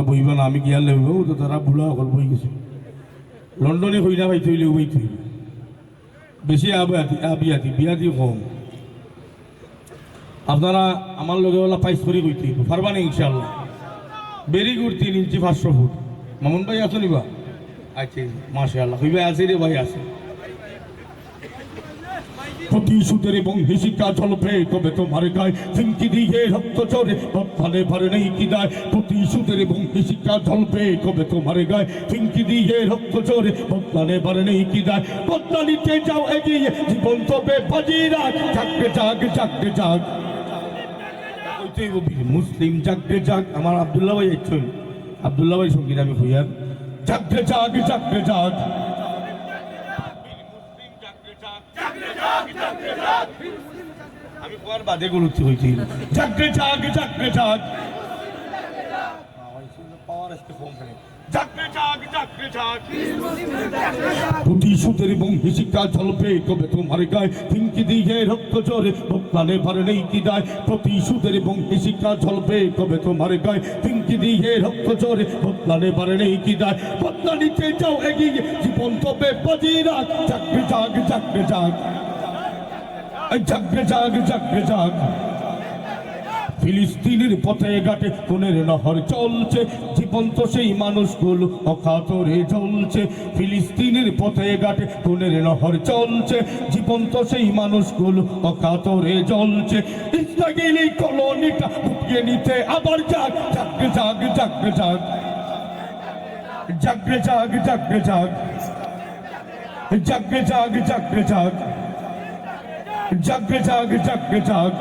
বইবা না আমি গিয়া লেব তো তারা বুড়া অকল বই গেছে লন্ডনে হই না ভাই থইলে বই থইল বেশি আবিয়াতি বিয়াতি কম আপনারা আমার লগে ওলা পাইস করে কইতে পারবা না ইনশাল্লাহ ভেরি গুড 3 ইঞ্চি 500 ফুট মামুন ভাই আছো নিবা আচ্ছা মাশাআল্লাহ হইবা আছে রে ভাই আছে প্রতিশোধের এবং হিসিকা ঝলপে কবে তোমার গায়ে ফিঙ্কি দিয়ে রক্ত চরে বদলানে পারে নেই কি দায় প্রতিশোধের এবং হিসিকা ঝলপে কবে তোমার গায়ে ফিঙ্কি দিয়ে রক্ত চরে বদলানে পারে নেই কি দায় বদলা নিতে যাও এগিয়ে জীবন তবে বাজিরা জাগরে জাগ জাগরে জাগ মুসলিম জাগরে জাগ আমার আব্দুল্লাহ ভাই একজন আব্দুল্লাহ ভাই সঙ্গীত আমি হইয়ার জাগরে জাগ জাগরে জাগ আমি কোয়ার বাদে গুলুচ্ছি হইছি জাগরে জাগ জাগরে জাগ পাওয়ার আসতে ফোন করে জাগরে জাগ জাগরে জাগ প্রতিশোধের এবং হিসিকা ঝলপে কবে তোমার গায়ে ফিঙ্কি দিয়ে রক্ত চরে বদলানে পারে নেই কি দায় প্রতিশোধের এবং হিসিকা ঝলপে কবে তোমার গায়ে ফিঙ্কি দিয়ে রক্ত চরে বদলানে পারে নেই কি দায় বদলা নিতে যাও এগিয়ে জীবন তবে বাজিরা জাগরে জাগ জাগরে জাগ জাগরে জাগ জাগরে জাগ ফিলিস্তিনের পথে ঘাটে খুনের নহর চলছে জীবন্ত সেই মানুষগুলো অকাতরে জ্বলছে ফিলিস্তিনের পথে ঘাটে খুনের নহর চলছে জীবন্ত সেই মানুষগুলো অকাতরে জ্বলছে ইসরায়েলি কলোনিটা ঢুকিয়ে নিতে আবার জাগ জাগরে জাগ জাগরে জাগ জাগরে জাগ জাগরে জাগ জাগরে জাগ জাগরে জাগ জাগরে জাগ জাগরে জাগ